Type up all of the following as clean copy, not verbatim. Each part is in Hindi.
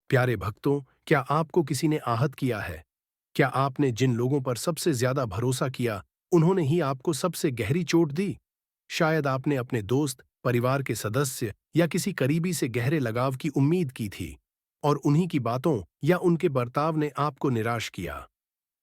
प्यारे भक्तों, क्या आपको किसी ने आहत किया है? क्या आपने जिन लोगों पर सबसे ज्यादा भरोसा किया, उन्होंने ही आपको सबसे गहरी चोट दी? शायद आपने अपने दोस्त, परिवार के सदस्य या किसी करीबी से गहरे लगाव की उम्मीद की थी, और उन्हीं की बातों या उनके बर्ताव ने आपको निराश किया।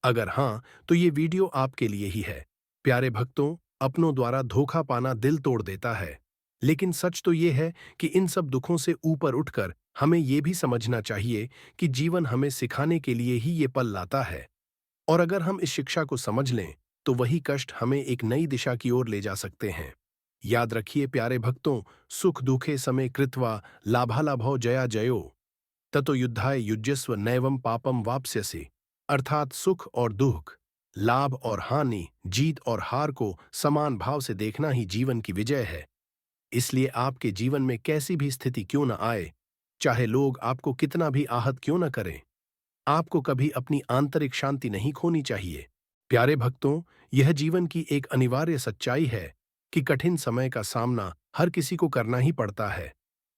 अगर हाँ, तो ये वीडियो आपके लिए ही है। प्यारे भक्तों, अपनों द्वारा धोखा पाना दिल तोड़ देता है। लेकिन सच तो ये है कि इन सब दुखों से ऊपर उठकर हमें ये भी समझना चाहिए कि जीवन हमें सिखाने के लिए ही ये पल लाता है। और अगर हम इस शिक्षा को समझ लें, तो वही कष्ट हमें एक नई दिशा की ओर ले जा सकते हैं। याद रखिए प्यारे भक्तों, सुख दुखे समे कृत्वा लाभालाभौ जया जयो ततो युद्धाय युज्यस्व नैवं पापम वाप्स्यसि। अर्थात सुख और दुख, लाभ और हानि, जीत और हार को समान भाव से देखना ही जीवन की विजय है। इसलिए आपके जीवन में कैसी भी स्थिति क्यों न आए, चाहे लोग आपको कितना भी आहत क्यों न करें, आपको कभी अपनी आंतरिक शांति नहीं खोनी चाहिए। प्यारे भक्तों, यह जीवन की एक अनिवार्य सच्चाई है कि कठिन समय का सामना हर किसी को करना ही पड़ता है।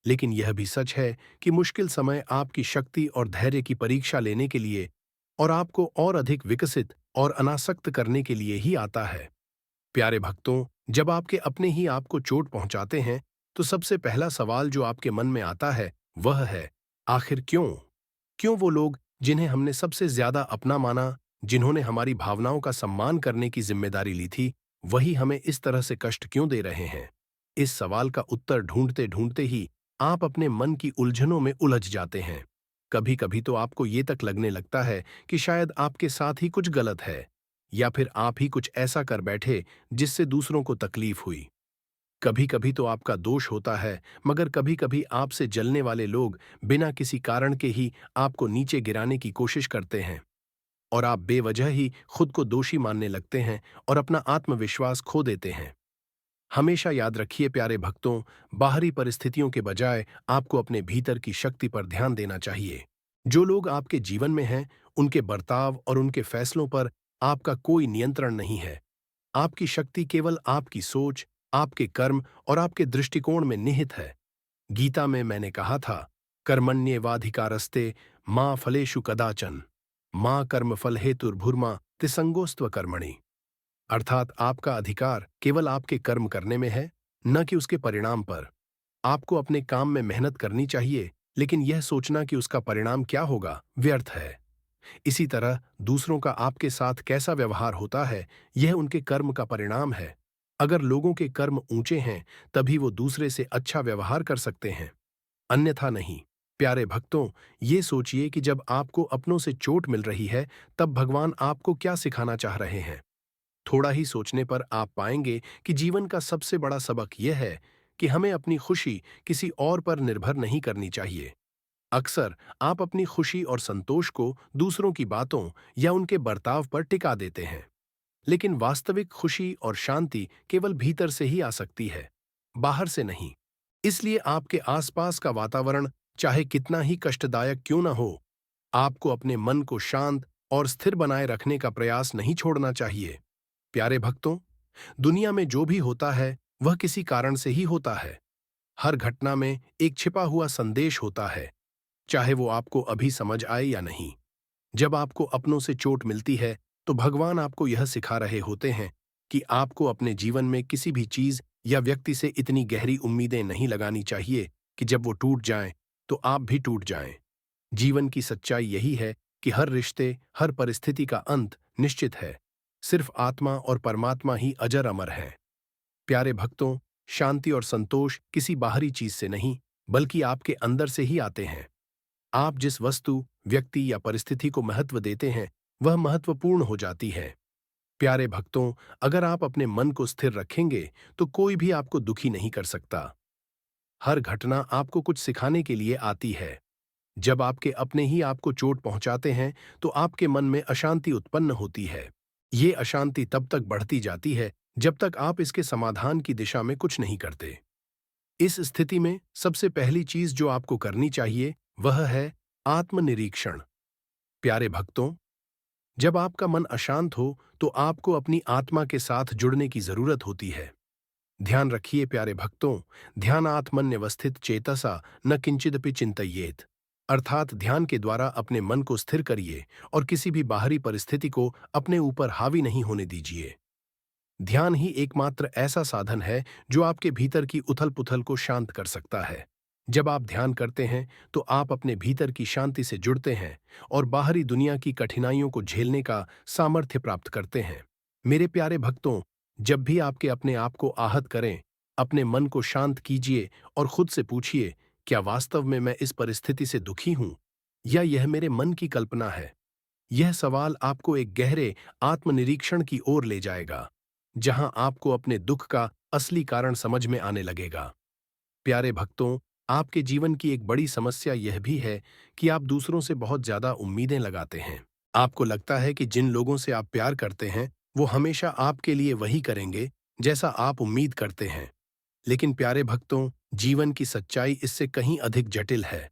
लेकिन यह भी सच है कि मुश्किल समय आपकी शक्ति और धैर्य की परीक्षा लेने के लिए और आपको और अधिक विकसित और अनासक्त करने के लिए ही आता है। प्यारे भक्तों, जब आपके अपने ही आपको चोट पहुंचाते हैं, तो सबसे पहला सवाल जो आपके मन में आता है वह है, आखिर क्यों? क्यों वो लोग जिन्हें हमने सबसे ज्यादा अपना माना, जिन्होंने हमारी भावनाओं का सम्मान करने की जिम्मेदारी ली थी, वही हमें इस तरह से कष्ट क्यों दे रहे हैं? इस सवाल का उत्तर ढूंढते ढूंढते ही आप अपने मन की उलझनों में उलझ जाते हैं। कभी कभी तो आपको ये तक लगने लगता है कि शायद आपके साथ ही कुछ गलत है, या फिर आप ही कुछ ऐसा कर बैठे जिससे दूसरों को तकलीफ हुई। कभी कभी तो आपका दोष होता है, मगर कभी कभी आपसे जलने वाले लोग बिना किसी कारण के ही आपको नीचे गिराने की कोशिश करते हैं, और आप बेवजह ही खुद को दोषी मानने लगते हैं और अपना आत्मविश्वास खो देते हैं। हमेशा याद रखिए प्यारे भक्तों, बाहरी परिस्थितियों के बजाय आपको अपने भीतर की शक्ति पर ध्यान देना चाहिए। जो लोग आपके जीवन में हैं, उनके बर्ताव और उनके फैसलों पर आपका कोई नियंत्रण नहीं है। आपकी शक्ति केवल आपकी सोच, आपके कर्म और आपके दृष्टिकोण में निहित है। गीता में मैंने कहा था, कर्मण्येवाधिकारस्ते मां फलेषु कदाचन, मां कर्मफल हेतुर्भुर्मा तिसंगोस्त्व कर्मणि। अर्थात आपका अधिकार केवल आपके कर्म करने में है, न कि उसके परिणाम पर। आपको अपने काम में मेहनत करनी चाहिए, लेकिन यह सोचना कि उसका परिणाम क्या होगा व्यर्थ है। इसी तरह दूसरों का आपके साथ कैसा व्यवहार होता है, यह उनके कर्म का परिणाम है। अगर लोगों के कर्म ऊंचे हैं, तभी वो दूसरे से अच्छा व्यवहार कर सकते हैं, अन्यथा नहीं। प्यारे भक्तों, ये सोचिए कि जब आपको अपनों से चोट मिल रही है, तब भगवान आपको क्या सिखाना चाह रहे हैं। थोड़ा ही सोचने पर आप पाएंगे कि जीवन का सबसे बड़ा सबक यह है कि हमें अपनी खुशी किसी और पर निर्भर नहीं करनी चाहिए। अक्सर आप अपनी खुशी और संतोष को दूसरों की बातों या उनके बर्ताव पर टिका देते हैं, लेकिन वास्तविक खुशी और शांति केवल भीतर से ही आ सकती है, बाहर से नहीं। इसलिए आपके आसपास का वातावरण चाहे कितना ही कष्टदायक क्यों न हो, आपको अपने मन को शांत और स्थिर बनाए रखने का प्रयास नहीं छोड़ना चाहिए। प्यारे भक्तों, दुनिया में जो भी होता है वह किसी कारण से ही होता है। हर घटना में एक छिपा हुआ संदेश होता है, चाहे वो आपको अभी समझ आए या नहीं। जब आपको अपनों से चोट मिलती है, तो भगवान आपको यह सिखा रहे होते हैं कि आपको अपने जीवन में किसी भी चीज या व्यक्ति से इतनी गहरी उम्मीदें नहीं लगानी चाहिए कि जब वो टूट जाएं, तो आप भी टूट जाएं। जीवन की सच्चाई यही है कि हर रिश्ते, हर परिस्थिति का अंत निश्चित है। सिर्फ आत्मा और परमात्मा ही अजर अमर है। प्यारे भक्तों, शांति और संतोष किसी बाहरी चीज से नहीं, बल्कि आपके अंदर से ही आते हैं। आप जिस वस्तु, व्यक्ति या परिस्थिति को महत्व देते हैं, वह महत्वपूर्ण हो जाती है। प्यारे भक्तों, अगर आप अपने मन को स्थिर रखेंगे, तो कोई भी आपको दुखी नहीं कर सकता। हर घटना आपको कुछ सिखाने के लिए आती है। जब आपके अपने ही आपको चोट पहुंचाते हैं, तो आपके मन में अशांति उत्पन्न होती है। ये अशांति तब तक बढ़ती जाती है जब तक आप इसके समाधान की दिशा में कुछ नहीं करते। इस स्थिति में सबसे पहली चीज जो आपको करनी चाहिए वह है आत्मनिरीक्षण। प्यारे भक्तों, जब आपका मन अशांत हो, तो आपको अपनी आत्मा के साथ जुड़ने की जरूरत होती है। ध्यान रखिए प्यारे भक्तों, ध्यानात्मन्यवस्थित चेतसा न किंचिदपि चिंतयेत। अर्थात ध्यान के द्वारा अपने मन को स्थिर करिए और किसी भी बाहरी परिस्थिति को अपने ऊपर हावी नहीं होने दीजिए। ध्यान ही एकमात्र ऐसा साधन है जो आपके भीतर की उथल-पुथल को शांत कर सकता है। जब आप ध्यान करते हैं, तो आप अपने भीतर की शांति से जुड़ते हैं और बाहरी दुनिया की कठिनाइयों को झेलने का सामर्थ्य प्राप्त करते हैं। मेरे प्यारे भक्तों, जब भी आपके अपने आप को आहत करें, अपने मन को शांत कीजिए और खुद से पूछिए, क्या वास्तव में मैं इस परिस्थिति से दुखी हूं? या यह मेरे मन की कल्पना है? यह सवाल आपको एक गहरे आत्मनिरीक्षण की ओर ले जाएगा, जहां आपको अपने दुख का असली कारण समझ में आने लगेगा। प्यारे भक्तों, आपके जीवन की एक बड़ी समस्या यह भी है कि आप दूसरों से बहुत ज्यादा उम्मीदें लगाते हैं। आपको लगता है कि जिन लोगों से आप प्यार करते हैं, वो हमेशा आपके लिए वही करेंगे जैसा आप उम्मीद करते हैं। लेकिन प्यारे भक्तों, जीवन की सच्चाई इससे कहीं अधिक जटिल है।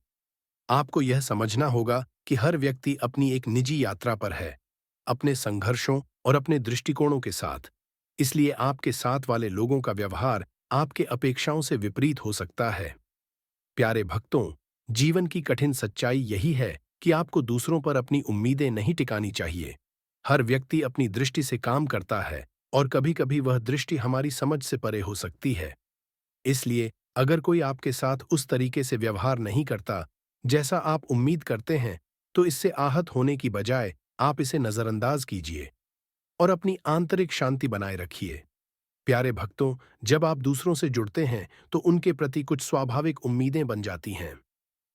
आपको यह समझना होगा कि हर व्यक्ति अपनी एक निजी यात्रा पर है, अपने संघर्षों और अपने दृष्टिकोणों के साथ। इसलिए आपके साथ वाले लोगों का व्यवहार आपके अपेक्षाओं से विपरीत हो सकता है। प्यारे भक्तों, जीवन की कठिन सच्चाई यही है कि आपको दूसरों पर अपनी उम्मीदें नहीं टिकानी चाहिए। हर व्यक्ति अपनी दृष्टि से काम करता है और कभी-कभी वह दृष्टि हमारी समझ से परे हो सकती है। इसलिए अगर कोई आपके साथ उस तरीके से व्यवहार नहीं करता जैसा आप उम्मीद करते हैं, तो इससे आहत होने की बजाय आप इसे नजरअंदाज कीजिए और अपनी आंतरिक शांति बनाए रखिए। प्यारे भक्तों, जब आप दूसरों से जुड़ते हैं, तो उनके प्रति कुछ स्वाभाविक उम्मीदें बन जाती हैं।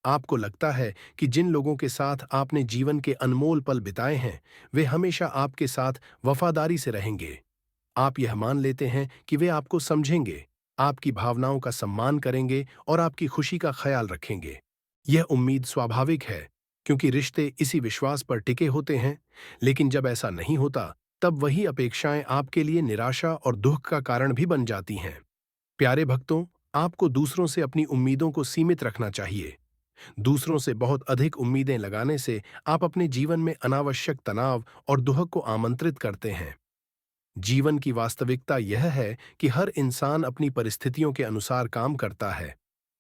आपको लगता है कि जिन लोगों के साथ आपने जीवन के अनमोल पल बिताए हैं, वे हमेशा आपके साथ वफादारी से रहेंगे। आप यह मान लेते हैं कि वे आपको समझेंगे, आपकी भावनाओं का सम्मान करेंगे और आपकी खुशी का ख्याल रखेंगे। यह उम्मीद स्वाभाविक है, क्योंकि रिश्ते इसी विश्वास पर टिके होते हैं। लेकिन जब ऐसा नहीं होता, तब वही अपेक्षाएं आपके लिए निराशा और दुख का कारण भी बन जाती हैं। प्यारे भक्तों, आपको दूसरों से अपनी उम्मीदों को सीमित रखना चाहिए। दूसरों से बहुत अधिक उम्मीदें लगाने से आप अपने जीवन में अनावश्यक तनाव और दुख को आमंत्रित करते हैं। जीवन की वास्तविकता यह है कि हर इंसान अपनी परिस्थितियों के अनुसार काम करता है।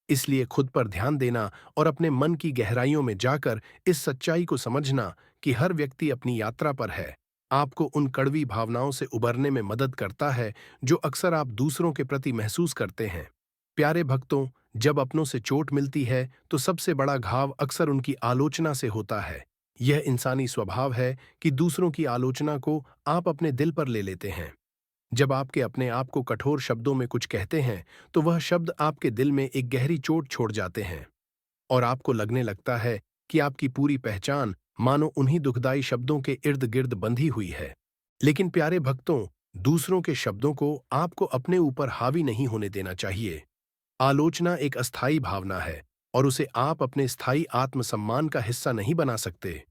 इसलिए खुद पर ध्यान देना और अपने मन की गहराइयों में जाकर इस सच्चाई को समझना कि हर व्यक्ति अपनी यात्रा पर है, आपको उन कड़वी भावनाओं से उबरने में मदद करता है जो अक्सर आप दूसरों के प्रति महसूस करते हैं। प्यारे भक्तों, जब अपनों से चोट मिलती है, तो सबसे बड़ा घाव अक्सर उनकी आलोचना से होता है। यह इंसानी स्वभाव है कि दूसरों की आलोचना को आप अपने दिल पर ले लेते हैं। जब आपके अपने आप को कठोर शब्दों में कुछ कहते हैं, तो वह शब्द आपके दिल में एक गहरी चोट छोड़ जाते हैं और आपको लगने लगता है कि आपकी पूरी पहचान मानो उन्हीं दुखदाई शब्दों के इर्द गिर्द बंधी हुई है। लेकिन प्यारे भक्तों, दूसरों के शब्दों को आपको अपने ऊपर हावी नहीं होने देना चाहिए। आलोचना एक अस्थायी भावना है और उसे आप अपने स्थायी आत्मसम्मान का हिस्सा नहीं बना सकते।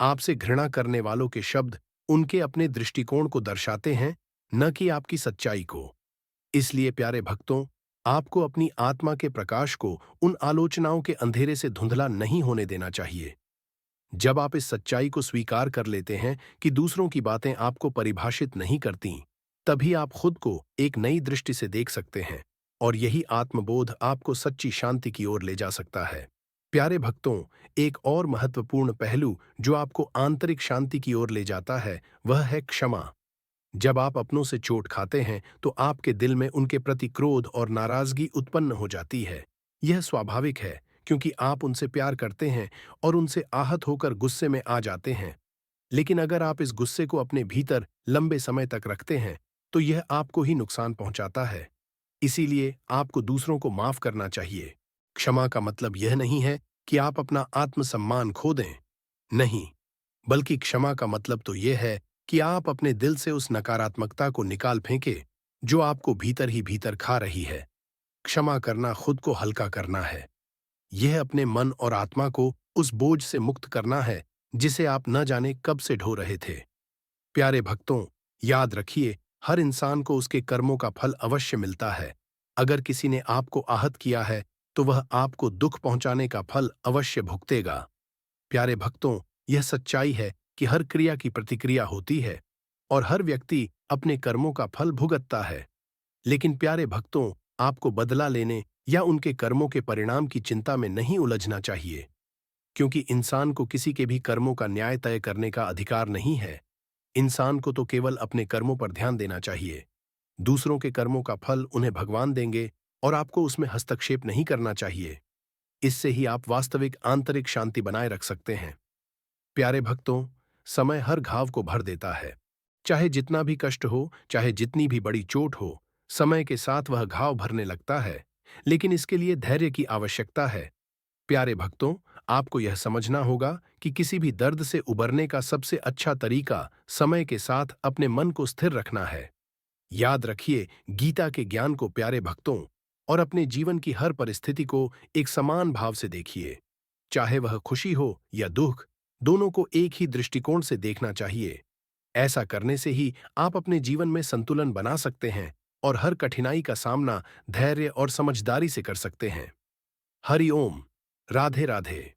आपसे घृणा करने वालों के शब्द उनके अपने दृष्टिकोण को दर्शाते हैं, न कि आपकी सच्चाई को। इसलिए प्यारे भक्तों, आपको अपनी आत्मा के प्रकाश को उन आलोचनाओं के अंधेरे से धुंधला नहीं होने देना चाहिए। जब आप इस सच्चाई को स्वीकार कर लेते हैं कि दूसरों की बातें आपको परिभाषित नहीं करती, तभी आप खुद को एक नई दृष्टि से देख सकते हैं और यही आत्मबोध आपको सच्ची शांति की ओर ले जा सकता है। प्यारे भक्तों, एक और महत्वपूर्ण पहलू जो आपको आंतरिक शांति की ओर ले जाता है, वह है क्षमा। जब आप अपनों से चोट खाते हैं, तो आपके दिल में उनके प्रति क्रोध और नाराजगी उत्पन्न हो जाती है। यह स्वाभाविक है, क्योंकि आप उनसे प्यार करते हैं और उनसे आहत होकर गुस्से में आ जाते हैं। लेकिन अगर आप इस गुस्से को अपने भीतर लंबे समय तक रखते हैं, तो यह आपको ही नुकसान पहुंचाता है। इसीलिए आपको दूसरों को माफ करना चाहिए। क्षमा का मतलब यह नहीं है कि आप अपना आत्मसम्मान खो दें। नहीं, बल्कि क्षमा का मतलब तो यह है कि आप अपने दिल से उस नकारात्मकता को निकाल फेंके जो आपको भीतर ही भीतर खा रही है। क्षमा करना खुद को हल्का करना है। यह अपने मन और आत्मा को उस बोझ से मुक्त करना है जिसे आप न जाने कब से ढो रहे थे। प्यारे भक्तों, याद रखिए, हर इंसान को उसके कर्मों का फल अवश्य मिलता है। अगर किसी ने आपको आहत किया है, तो वह आपको दुख पहुंचाने का फल अवश्य भुगतेगा। प्यारे भक्तों, यह सच्चाई है कि हर क्रिया की प्रतिक्रिया होती है और हर व्यक्ति अपने कर्मों का फल भुगतता है। लेकिन प्यारे भक्तों, आपको बदला लेने या उनके कर्मों के परिणाम की चिंता में नहीं उलझना चाहिए। क्योंकि इंसान को किसी के भी कर्मों का न्याय तय करने का अधिकार नहीं है। इंसान को तो केवल अपने कर्मों पर ध्यान देना चाहिए। दूसरों के कर्मों का फल उन्हें भगवान देंगे और आपको उसमें हस्तक्षेप नहीं करना चाहिए। इससे ही आप वास्तविक आंतरिक शांति बनाए रख सकते हैं। प्यारे भक्तों, समय हर घाव को भर देता है। चाहे जितना भी कष्ट हो, चाहे जितनी भी बड़ी चोट हो, समय के साथ वह घाव भरने लगता है। लेकिन इसके लिए धैर्य की आवश्यकता है। प्यारे भक्तों, आपको यह समझना होगा कि किसी भी दर्द से उबरने का सबसे अच्छा तरीका समय के साथ अपने मन को स्थिर रखना है। याद रखिए गीता के ज्ञान को, प्यारे भक्तों, और अपने जीवन की हर परिस्थिति को एक समान भाव से देखिए। चाहे वह खुशी हो या दुख, दोनों को एक ही दृष्टिकोण से देखना चाहिए। ऐसा करने से ही आप अपने जीवन में संतुलन बना सकते हैं और हर कठिनाई का सामना धैर्य और समझदारी से कर सकते हैं। हरि ओम। राधे राधे।